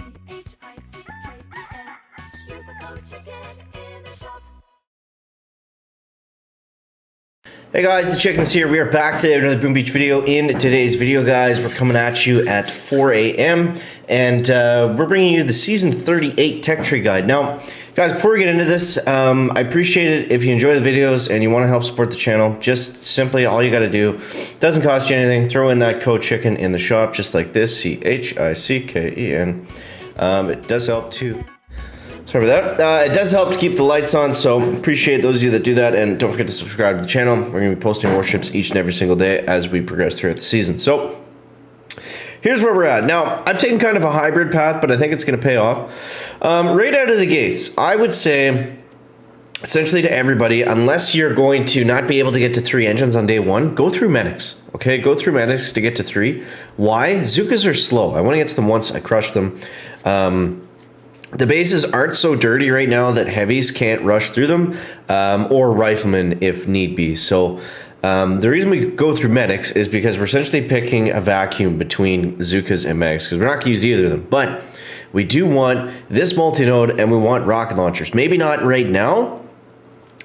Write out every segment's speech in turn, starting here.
Use the code CHICKEN in the shop. Hey guys, the Chickens here. We are back today with another Boom Beach video. In today's video, guys, we're coming at you at 4 a.m. and we're bringing you the Season 38 Tech Tree Guide. Now, guys, before we get into this, I appreciate it if you enjoy the videos and you want to help support the channel. Just simply, all you got to do, doesn't cost you anything, throw in that code CHICKEN in the shop, just like this, CHICKEN. It does help to... Sorry about that. It does help to keep the lights on, so appreciate those of you that do that, and don't forget to subscribe to the channel. We're going to be posting warships each and every single day as we progress throughout the season. So, here's where we're at. Now, I've taken kind of a hybrid path, but I think it's going to pay off. Right out of the gates, I would say, essentially to everybody, unless you're going to not be able to get to 3 engines on day 1, go through medics. Okay, go through medics to get to 3. Why? Zookas are slow. I went against them once, I crushed them. The bases aren't so dirty right now that heavies can't rush through them, or riflemen if need be. So the reason we go through medics is because we're essentially picking a vacuum between Zookas and medics, because we're not going to use either of them. But we do want this multi-node, and we want rocket launchers. Maybe not right now,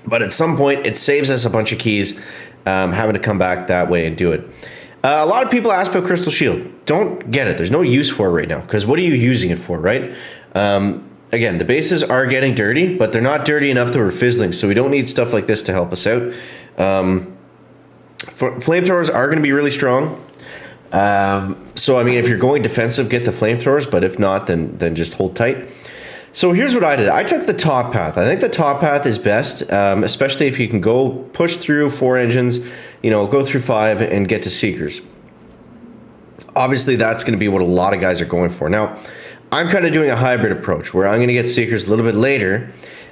but at some point it saves us a bunch of keys having to come back that way and do it. A lot of people ask about Crystal Shield. Don't get it. There's no use for it right now, because what are you using it for, right? Again, the bases are getting dirty, but they're not dirty enough that we're fizzling, so we don't need stuff like this to help us out. Flamethrowers are going to be really strong. So, I mean, if you're going defensive, get the flamethrowers, but if not, then just hold tight. So here's what I did. I took the top path. I think the top path is best, especially if you can go push through 4 engines, you know, go through 5 and get to Seekers. Obviously, that's going to be what a lot of guys are going for. Now, I'm kind of doing a hybrid approach where I'm going to get Seekers a little bit later,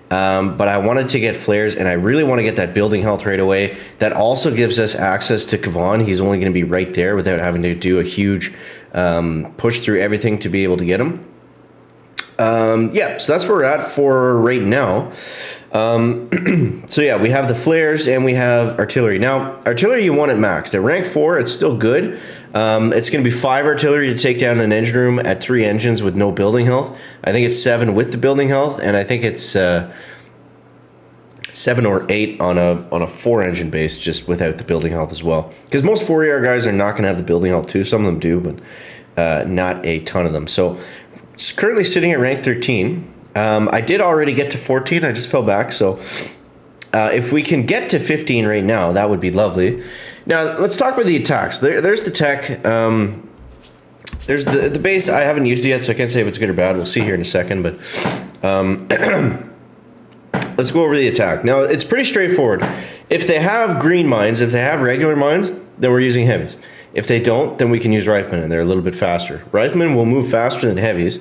but I wanted to get Flares, and I really want to get that building health right away. That also gives us access to Kavan. He's only going to be right there without having to do a huge push through everything to be able to get him. Yeah, so that's where we're at for right now. So yeah, we have the Flares and we have artillery. Now, artillery you want it maxed. At rank 4, it's still good. It's going to be 5 artillery to take down an engine room at 3 engines with no building health. I think it's 7 with the building health, and I think it's 7 or 8 on a 4 engine base just without the building health as well. Because most 4AR guys are not going to have the building health too. Some of them do, but not a ton of them. So it's currently sitting at rank 13. I did already get to 14. I just fell back. So if we can get to 15 right now, that would be lovely. Now, let's talk about the attacks. There's the tech. There's the base. I haven't used it yet, so I can't say if it's good or bad. We'll see here in a second. But let's go over the attack. Now, it's pretty straightforward. If they have green mines, if they have regular mines, then we're using heavies. If they don't, then we can use riflemen, and they're a little bit faster. Riflemen will move faster than heavies,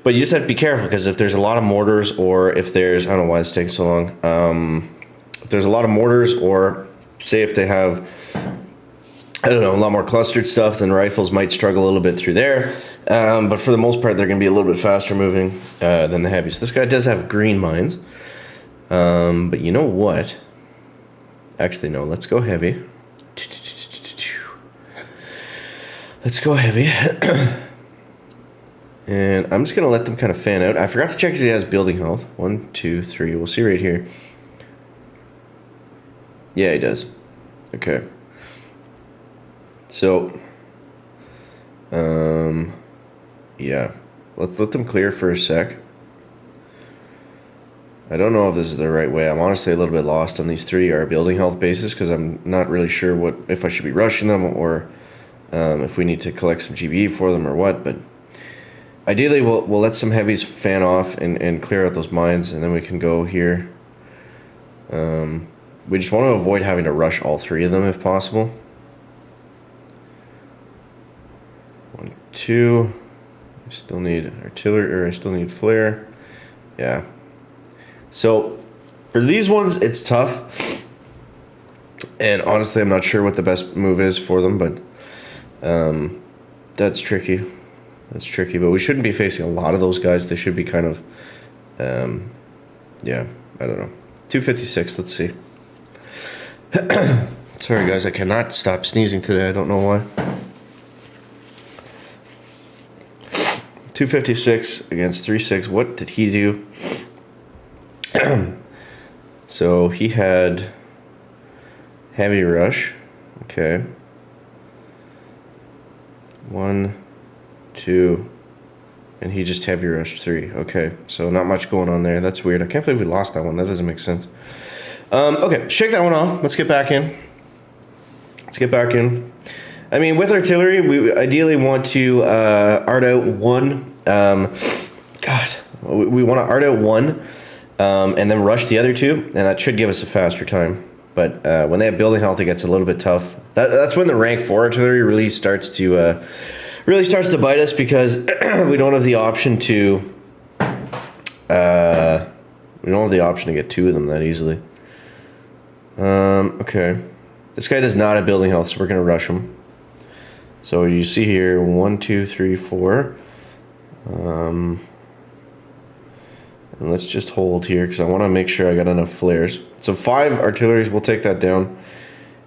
but you just have to be careful, because if there's a lot of mortars, or if there's... I don't know why it's taking so long. If there's a lot of mortars, or say if they have... I don't know, a lot more clustered stuff, then rifles might struggle a little bit through there. But for the most part, they're going to be a little bit faster moving than the heavies. This guy does have green mines. But you know what? Actually, no. Let's go heavy. Let's go heavy. And I'm just going to let them kind of fan out. I forgot to check if he has building health. 1, 2, 3. We'll see right here. Yeah, he does. Okay. So, yeah, let's let them clear for a sec. I don't know if this is the right way. I'm honestly a little bit lost on these 3 building health bases, because I'm not really sure if I should be rushing them, or if we need to collect some GBE for them or what. But ideally, we'll let some heavies fan off and clear out those mines, and then we can go here. We just want to avoid having to rush all 3 of them if possible. 1, 2. I still need artillery, or I still need flare. Yeah. So for these ones, it's tough. And honestly, I'm not sure what the best move is for them, but that's tricky. That's tricky, but we shouldn't be facing a lot of those guys. They should be kind of, yeah, I don't know. 256, let's see. Sorry guys, I cannot stop sneezing today. I don't know why. 256 against 36. What did he do? So he had heavy rush. Okay. 1, 2, and he just heavy rushed 3. Okay, so not much going on there. That's weird. I can't believe we lost that one. That doesn't make sense. Okay, shake that one off. Let's get back in. I mean, with artillery, we ideally want to art out one. We want to art out one, and then rush the other two, and that should give us a faster time. But when they have building health, it gets a little bit tough. That's when the rank 4 artillery really starts to bite us, because we don't have the option to get 2 of them that easily. Okay, this guy does not have building health, so we're gonna rush him. So you see here 1, 2, 3, 4. And let's just hold here because I want to make sure I got enough flares. So 5 artilleries, we'll take that down.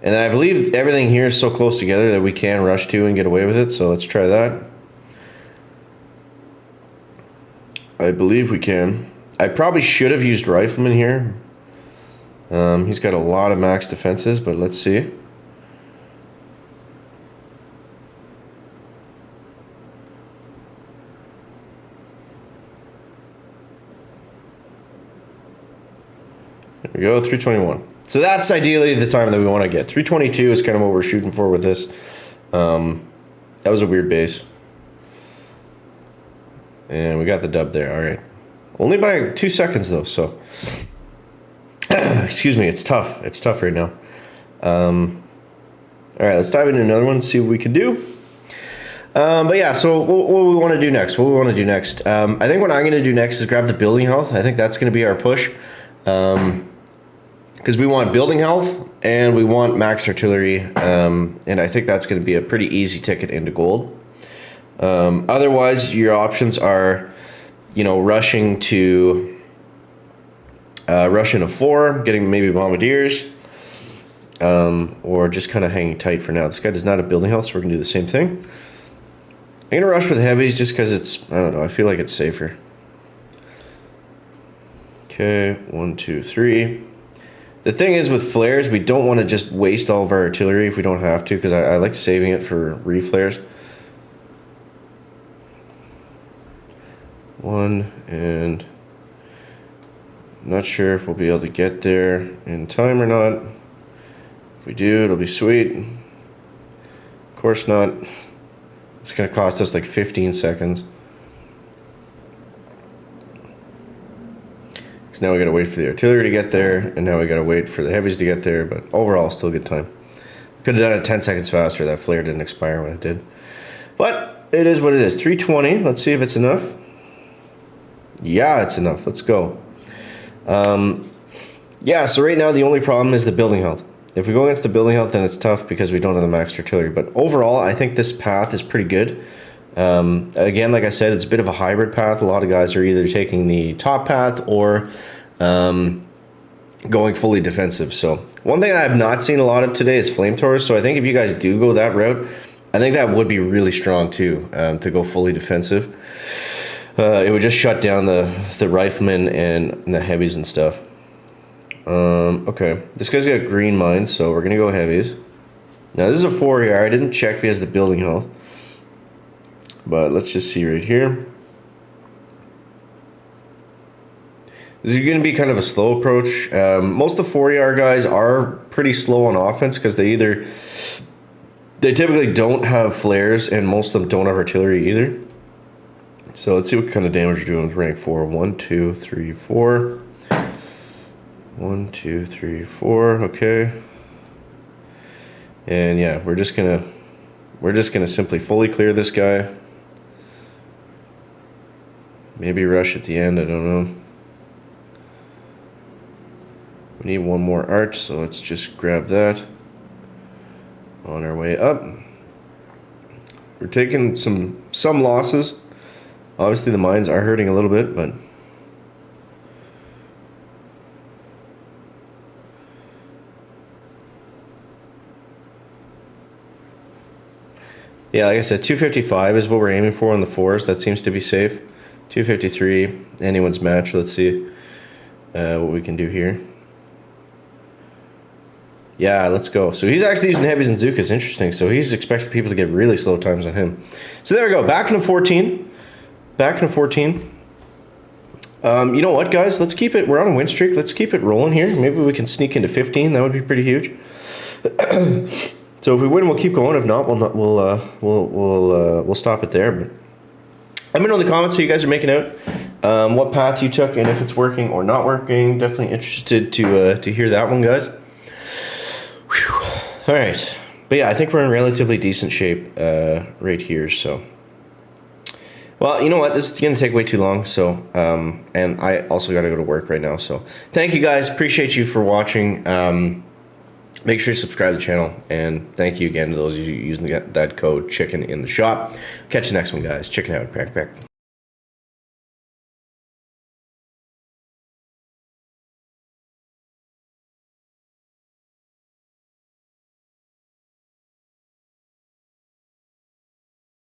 And I believe everything here is so close together that we can rush 2 and get away with it. So let's try that. I believe we can. I probably should have used rifleman here. He's got a lot of max defenses, but let's see. There we go, 321. So that's ideally the time that we want to get. 322 is kind of what we're shooting for with this. That was a weird base. And we got the dub there, all right. Only by 2 seconds though, so. Excuse me, it's tough. It's tough right now. All right, let's dive into another one, see what we can do. But yeah, so what we want to do next? I think what I'm going to do next is grab the building health. I think that's going to be our push. Because we want building health and we want max artillery, and I think that's going to be a pretty easy ticket into gold. Otherwise, your options are, rushing to rush into 4, getting maybe bombardiers, or just kind of hanging tight for now. This guy does not have building health, so we're going to do the same thing. I'm going to rush with heavies just because it's, I don't know, I feel like it's safer. Okay, 1, 2, 3. The thing is with flares, we don't want to just waste all of our artillery if we don't have to, because I like saving it for re-flares. 1, and I'm not sure if we'll be able to get there in time or not. If we do, it'll be sweet. Of course not. It's going to cost us like 15 seconds. Now we gotta wait for the artillery to get there, and now we gotta wait for the heavies to get there, but overall, still a good time. Could have done it 10 seconds faster. That flare didn't expire when it did. But it is what it is. 320. Let's see if it's enough. Yeah, it's enough. Let's go. Yeah, so right now the only problem is the building health. If we go against the building health, then it's tough because we don't have the max artillery. But overall, I think this path is pretty good. Again, like I said, it's a bit of a hybrid path. A lot of guys are either taking the top path or going fully defensive. So one thing I have not seen a lot of today is flamethrowers. So I think if you guys do go that route, I think that would be really strong too, to go fully defensive. It would just shut down the riflemen and the heavies and stuff. Okay, this guy's got green mines, so we're gonna go heavies. Now this is a 4-yard. I didn't check if he has the building health. But let's just see right here. This is going to be kind of a slow approach. Most of the 4-yard guys are pretty slow on offense because they typically don't have flares, and most of them don't have artillery either. So let's see what kind of damage we're doing with rank 4. 1, 2, 3, 4. 1, 2, 3, 4. Okay. And yeah, we're just gonna simply fully clear this guy. Maybe rush at the end, I don't know. We need one more arch, so let's just grab that. On our way up. We're taking some losses. Obviously the mines are hurting a little bit, but Yeah, like I said, 255 is what we're aiming for on the 4s. That seems to be safe. 253, anyone's match. Let's see what we can do here. Yeah, let's go. So he's actually using heavies and Zukas. Interesting. So he's expecting people to get really slow times on him. So there we go. Back into 14. Back into 14. You know what, guys? Let's keep it. We're on a win streak. Let's keep it rolling here. Maybe we can sneak into 15. That would be pretty huge. So if we win, we'll keep going. If not, we'll stop it there. But let me know in the comments how you guys are making out, what path you took, and if it's working or not working. Definitely interested to hear that one, guys. Whew. All right, but yeah, I think we're in relatively decent shape right here. So, well, you know what? This is going to take way too long. So, and I also got to go to work right now. So, thank you guys. Appreciate you for watching. Make sure you subscribe to the channel, and thank you again to those of you using that code CHICKEN in the shop. Catch you next one, guys. Chicken out, back.